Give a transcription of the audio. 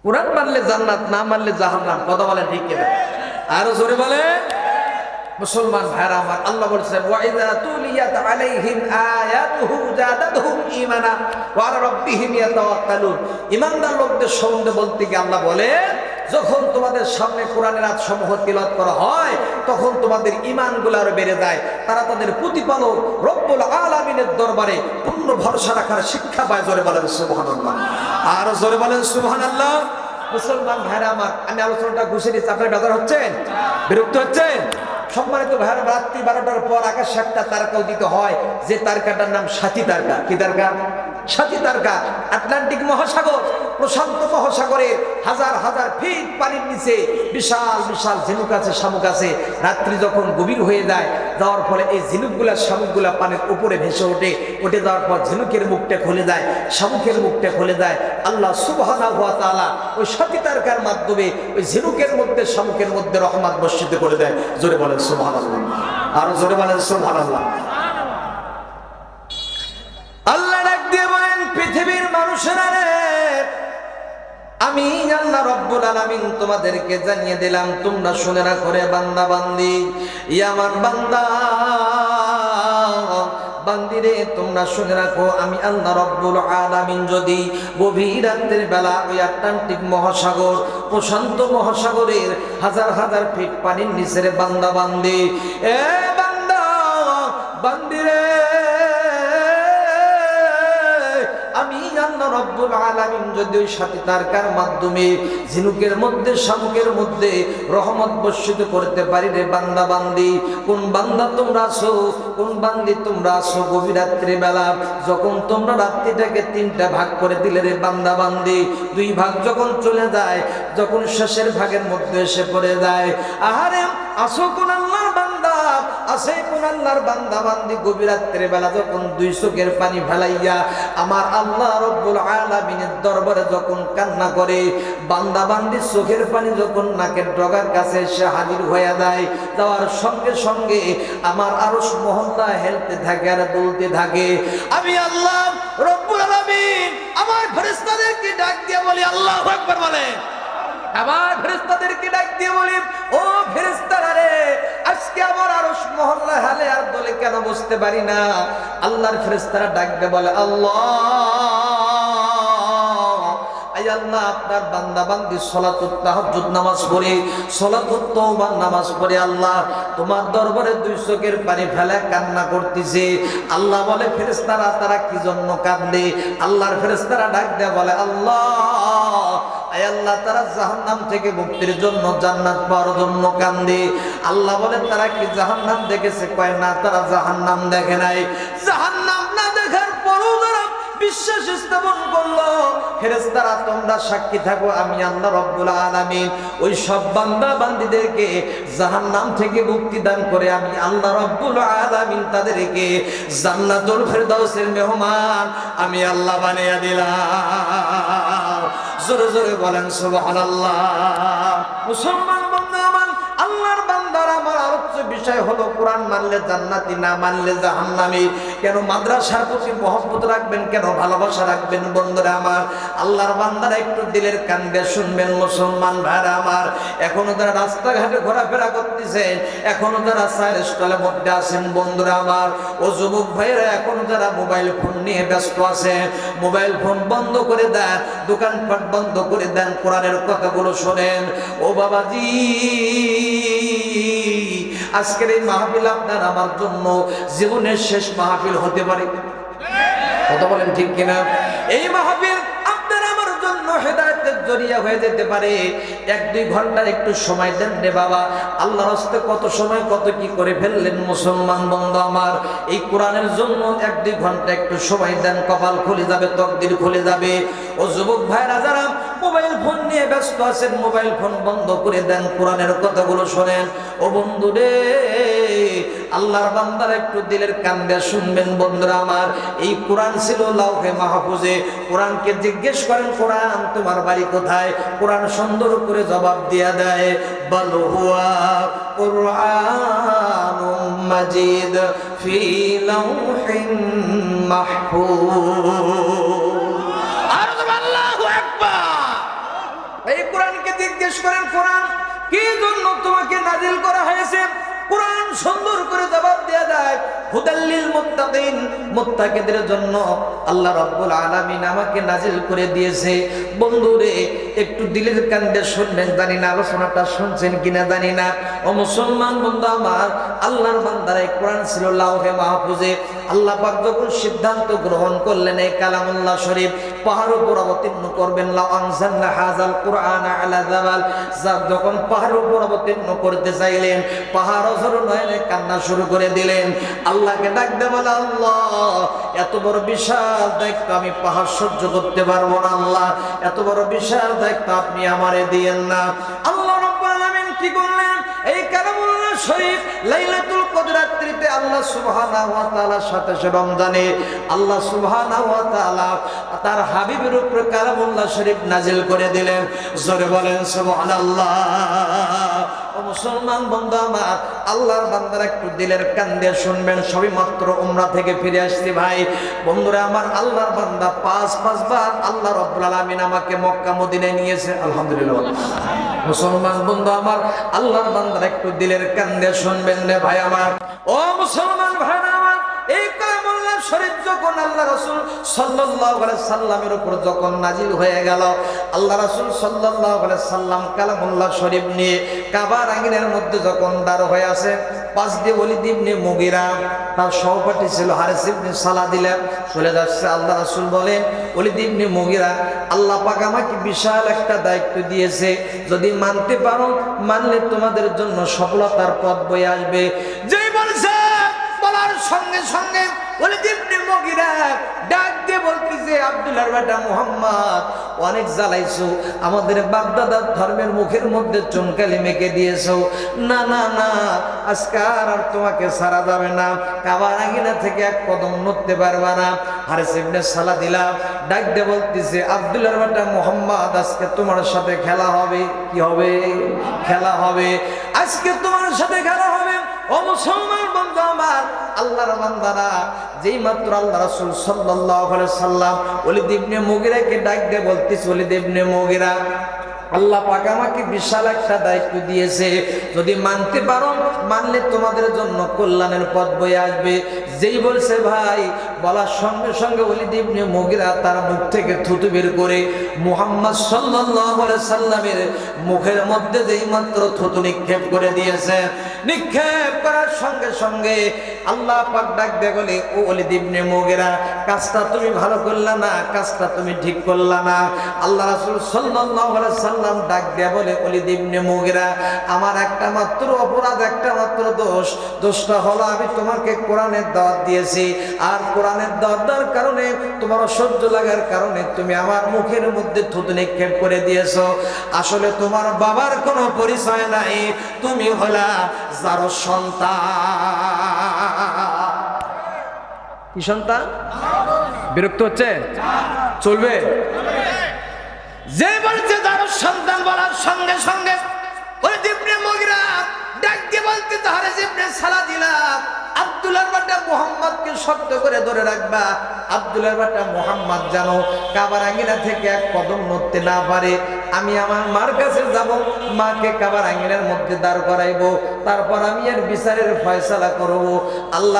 কোরআন মানলে জান্নাত, না মানলে জাহান্নাম। কথা বলেন ঠিক কিনা? আরো জোরে বলে। মুসলমান ভাইরা আমার, আল্লাহ বলেছেন ওয়া ইযা তুলিয়াত আলাইহিম আয়াতুহু জাদাতহুম ঈমানা ওয়া আলা রাব্বিহিম ইয়াতাওয়াক্কালুন। ঈমানদার লোকদের সম্বন্ধে বলতে গিয়ে আল্লাহ বলে, যখন তোমাদের সামনে কোরআনের আয়াতসমূহ তিলাওয়াত করা হয় তখন তোমাদের ঈমানগুলো আরো বেড়ে যায়। তারা তাদের প্রতিপালক রব্বুল আলামিনের দরবারে পূর্ণ ভরসা রাখার শিক্ষা পায়। জোরে বলেন সুবহানাল্লাহ। আর জোরে বলেন সুবহানাল্লাহ। মুসলমান ভাইরা আমার, আমি আলোচনাটা ঘুষে দিচ্ছি, আপনারা বেজার হচ্ছেন, বিরক্ত হচ্ছেন? সম্মানিত ভাইরা, রাত্রি 12টার পর আকাশে একটা তারকা উদিত হয়, যে তারকাটার নাম সাথী তারকা। কি তারকা? সাথী তারকা। আটলান্টিক মহাসাগর, প্রশান্ত মহাসাগরের হাজার হাজার ফিট পানির নিচে বিশাল বিশাল ঝিনুক আছে, শামুক আছে। রাত্রি যখন গভীর হয়ে যায়, যাওয়ার ফলে এই ঝিনুকগুলা শামুকগুলা পানির উপরে ভেসে ওঠে। উঠে যাওয়ার পর ঝিনুকের মুখটা খুলে যায়, শামুকের মুখটা খুলে যায়। আল্লাহ সুবহানাহু ওয়া তাআলা ওই সাথী তারকার মাধ্যমে ওই ঝিনুকের মধ্যে, শামুকের মধ্যে রহমত বর্ষিত করে দেয়। জোরে বলেন সুবহানাল্লাহ। আরো জোরে বলেন সুবহানাল্লাহ। আল্লাহ ডাক দিয়ে বলেন, পৃথিবীর মানুষেরা রে, আমি আল্লাহ রব্বুল আলামিন তোমাদেরকে জানিয়ে দিলাম, তোমরা শুনে রাখো রে বান্দা বান্দি, ই আমার বান্দা বান্দিরে, তোমরা শুনে রাখো, আমি আল্লাহ রব্বুল আলামিন যদি গভীর রাতের বেলা ওই আটলান্টিক মহাসাগর, প্রশান্ত মহাসাগরের হাজার হাজার ফিট পানির নিচের বান্দা বান্দি, এ বান্দা বান্দিরে, আমি আল্লাহ রব্বুল আলামিন যদি ওই সাথী তারকার মাধ্যমে ঝিনুকের মধ্যে, শামুকের মধ্যে রহমত বর্ষিত করতে পারি রে বান্দা বান্দি। কোন বান্দা তোমরা আছো, কোন বান্দি তোমরা আছো গভীর রাত্রি বেলা, যখন তোমরা রাত্রিটাকে 3টা ভাগ করে দিলে রে বান্দা বান্দি, 2 ভাগ যখন চলে যায়, যখন শেষের ভাগের মধ্যে এসে পড়ে যায়, আহারে আসো কোন আল্লাহর বান্দা, আসে কোন আল্লাহর বান্দা বান্দি গভীর রাত্রি বেলা যখন 2 চোখের পানি ফেলাইয়া আমার আল্লাহ রব্বুল আলামিনের দরবারে যখন কান্না করে, বান্দা বান্দির চোখের পানি যখন নাকের ডগার কাছে এসে হাজির হয়ে যায়, যাওয়ার সঙ্গে সঙ্গে আমার আরশ মহল্লা হেলতে থাকে আর বলতে থাকে, আমি আল্লাহ রব্বুল আলামিন আমার ফেরেশতাদেরকে ডাক দিয়ে বলি, আল্লাহু আকবার বলে, আমার ফেরেশতাদেরকে ডাক দিয়ে বলি, ও ফেরেশতারা রে, আজকে আমার আরশ মহল্লা হালে আর দলে কেন বসতে পারি না? আল্লাহর ফেরেশতারা ডাকবে বলে, আল্লাহ আল্লাহ, আপনার বান্দা বান্দি সালাতুত তাহাজ্জুদ নামাজ পড়ে, সালাতুত তাওবার নামাজ পড়ে আল্লাহ তোমার দরবারে 2 চোখের পানি ফেলে কান্না করতেছে। আল্লাহ বলে, ফেরেশতারা তারা কি জন্য কাঁদে? আল্লাহর ফেরেশতারা ডাক দেয় বলে, আল্লাহ আয় আল্লাহ, তারা জাহান্নাম থেকে মুক্তির জন্য, জান্নাত পাওয়ার জন্য কান্দে। আল্লাহ বলে, তারা কি জাহান্নাম দেখেছে? কয় না, তারা জাহান্নাম দেখে নাই। জাহান্নাম না দেখার পরও তারা বিশ্বাস স্থাপন করলো। ফেরেশতারা তোমরা সাক্ষী থাকো, আমি আল্লাহ রব্বুল আলামিন ওই সব বান্দা বান্দীদেরকে জাহান্নাম থেকে মুক্তি দান করে আমি আল্লাহ রব্বুল আলামিন তাদেরকে জান্নাতুল ফেরদাউসের মেহমান আমি আল্লাহ বানিয়ে দিলাম। জোরে জোরে বলেন সুবহানাল্লাহ। মুসলমান বান্দা আমার, আল্লাহর বান্দারা আমার আলোচ্য বিষয় হলো কোরআন মানলে জান্নাতি, না মানলে জাহান্নামী। কেন মাদ্রাসার প্রতি মহব্বত রাখবেন, কেন ভালোবাসা রাখবেন বন্ধুরা আমার? আল্লাহর বান্দারা একটু দিলের কান দিয়ে শুনবেন। মুসলমান ভাইরা আমার, এখনো যারা রাস্তাঘাটে ঘোরাফেরা করতেছেন, এখনো যারা চায়ের স্টলের মধ্যে আছেন বন্ধুরা আমার, ও যুবক ভাইয়েরা এখনো যারা মোবাইল ফোন নিয়ে ব্যস্ত আছেন, মোবাইল ফোন বন্ধ করে দেন, দোকানপাট বন্ধ করে দেন, কোরআনের কথাগুলো শোনেন। ও বাবাজি, আজকের এই মাহফিল আপনার আমার জন্য জীবনের শেষ মাহফিল হতে পারে। কথা বলেন ঠিক কিনা? এই মাহফিল আপনার আমার জন্য হেদায়েতের জরিয়া হয়ে যেতে পারে। 1-2 ঘন্টা একটু সময় দেন রে বাবা। আল্লাহর রাস্তে কত সময় কত কি করে ফেললেন মুসলমান বন্ধু আমার। এই কোরআনের জন্য 1-2 ঘন্টা একটু সময় দেন, কপাল খুলে যাবে, তকদির খুলে যাবে। ও যুবক ভাইরা যারা মোবাইল ফোন নিয়ে ব্যস্ত আছেন, মোবাইল ফোন বন্ধ করে দেন, কোরআনের কথাগুলো শোনেন। ও বন্ধু রে, আল্লাহর বান্দারা একটু দিলের কান দিয়ে শুনবেন বন্ধুরা আমার। এই কোরআন ছিল লাউহে মাহফুজে। কোরআনকে জিজ্ঞেস করেন, কোরআন তোমার বাড়ি কোথায়? কোরআন সুন্দর করে জবাব দিয়ে দেয়, বল হুয়া কুরআনুম মাজিদ ফি লাউহিন মাহফুজ। আল্লাহু আকবার। জিজ্ঞেস করেন কোরআন কি জন্য তোমাকে নাজিল করা হয়েছে? কোরআন সুন্দর করে জবাব দেয়া যায়, হুদাল্লিল মুত্তাকিন, মুত্তাকিদের জন্য আল্লাহ রাব্বুল আলামিন আমাকে নাজিল করে দিয়েছে। বন্ধুরে একটু দিলের কান দিয়ে শুনবেন, জানি না আলোচনাটা শুনছেন কিনা জানি না। ও মুসলমান বন্ধু আমার, আল্লাহর বান্দারা এই কোরআন ছিল লাওহে মাহফুজে। আল্লাহ পাক যখন সিদ্ধান্ত গ্রহণ করলেন এই কালামুল্লাহ শরীফ পাহাড়ের উপর অবতীর্ণ করবেন, লাউ আনজালনা হাযাল কুরআনা আলা জাবাল, যখন পাহাড়ের উপর অবতীর্ণ করতে চাইলেন পাহাড় অঝর নয়নে কান্না শুরু করে দিলেন। আল্লাহকে ডাক দে বলে, আল্লাহ এত বড় বিশাল দায়িত্ব আমি পাহাড় সহ্য করতে পারবো না, আল্লাহ এত বড় বিশাল দায়িত্ব আপনি আমারে দিয়েন না। আল্লাহ রাব্বুল আলামিন কি করলেন? এই কালামুল্লাহ শরীফ লাইলাতুল কদর রাত্রিতে আল্লাহ সুবহানাহু ওয়া তাআলার সাথে রমজানে আল্লাহ সুবহানাহু ওয়া তাআলা তার হাবিবের উপর কালামুল্লাহ শরীফ নাজিল করে দিলেন। জোরে বলেন সুবহানাল্লাহ। ও মুসলমান বন্ধু আমার, আল্লাহর বান্দারা একটু দিলের কান দিয়ে শুনবেন, সবই মাত্র উমরা থেকে ফিরে আসছি ভাই। বন্ধুরা আমার, আল্লাহর বান্দা পাঁচবার আল্লাহ রাব্বুল আলামিন আমাকে মক্কা মদিনায় নিয়েছে, আলহামদুলিল্লাহ। মুসলমান বন্ধু আমার, আল্লাহর বান্দারা একটু দিলের কান দিয়ে শুনবেন রে ভাই আমার। ও মুসলমান ভাই আমার, এই কালামুল্লাহ শরীফ যখন আল্লাহ রাসূল সাল্লাল্লাহু আলাইহি সাল্লামের উপর যখন নাজিল হয়ে গেল, আল্লাহ রাসূল সাল্লাল্লাহু আলাইহি সাল্লাম কালামুল্লাহ শরীফ নিয়ে কাবার আঙ্গিনার মধ্যে যখন দাঁড় হয়ে আছে, পাশ দিয়ে ওলীদ ইবনে মুগীরা তার সহপাঠী ছিল হারিস ইবনে সালাহ দিলেন চলে যাচ্ছে। আল্লাহ রাসূল বলেন, ওলীদ ইবনে মুগীরা, আল্লাহ পাক আমাকে বিশাল একটা দায়িত্ব দিয়েছে, যদি মানতে পারো, মানলে তোমাদের জন্য সফলতার পথ বয়ে আসবে। যেই বলছে বলার সঙ্গে সঙ্গে ওলীদ ইবনে মুগীরা ডাক দিয়ে বলতেছে, আব্দুল্লাহর বেটা মুহাম্মদ, অনেক জ্বালাইছো, আমাদের বাপদাদার ধর্মের মুখের মধ্যে চুনকালি মেখে দিয়েছো, না না না, আজকে আর তোমাকে ছাড়া যাবে না, কাবার আঙ্গিনা থেকে এক কদম নড়তে পারবা না। হারিস ইবনে সালাহ দিলাম ডাক দিয়ে বলতেছে, আব্দুল্লাহর বেটা মুহাম্মদ, আজকে তোমার সাথে খেলা হবে। কি হবে? খেলা হবে, আজকে তোমার সাথে খেলা হবে। ও মুসলমান বন্ধু আমার, আল্লাহর বান্দারা যেই মাত্র আল্লাহ রাসূল সাল্লাল্লাহু আলাইহি সাল্লাম ওলীদ ইবনে মুগীরাকে ডাক দিয়ে বলতেছে, ওলীদ ইবনে মুগীরা, আল্লাহ পাক আমাকে বিশাল একটা দায়িত্ব দিয়েছে, যদি মানতে পারো, মানলে তোমাদের জন্য কল্যাণের পথ বয়ে আসবে। যেই বলছে ভাই, বলার সঙ্গে সঙ্গে ওলীদ ইবনে মুগীরা তার মুখ থেকে থুতু বের করে মুহাম্মদ সাল্লাল্লাহু আলাইহি সাল্লামের মুখের মধ্যে যেই মাত্র থুতু নিক্ষেপ করে দিয়েছে, নিক্ষেপ করার সঙ্গে সঙ্গে আল্লাহ পাক ডাক দিয়ে বলে, ও ওলীদ ইবনে মুগীরা, কাজটা তুমি ভালো করলা না, কাজটা তুমি ঠিক করলা না। আল্লাহ রাসূল সাল্লাল্লাহু আলাইহি সাল্লাম ডাক দিয়ে বলে, ওলীদ ইবনে মুগীরা, আমার একটা মাত্র অপরাধ, একটা মাত্র দোষ, দোষটা হলো আমি তোমাকে কোরআনের দাওয়াত দিয়েছি, আর কোরআনের দাওয়াত দেওয়ার কারণে, তোমার অসহ্য লাগার কারণে তুমি আমার মুখের মধ্যে থুতু নিক্ষেপ করে দিয়েছো। আসলে তোমার বাবার কোনো পরিচয় নাই, তুমি হলা যার সন্তান। কি সন্তান? বিরক্ত হচ্ছে? চলবে? যে বলছে যার সন্তান, বলার সঙ্গে সঙ্গে ওলীদ ইবনে মুগীরা ডাক দিয়ে বলতে, হারিস ইবনে সালাহ দিলাম, আব্দুল্লাহর বেটা মুহাম্মদকে শক্ত করে ধরে রাখবা। আব্দুল্লাহর বেটা মুহাম্মদ জানো কাবার আঙ্গিনা থেকে এক কদম নড়তে না পারে। আমি আমার মার কাছে যাব, মাকে কাবার আঙ্গিনার মধ্যে দাঁড় করাইবো, তারপর আমি এর বিচারের ফয়সালা করব। আল্লাহ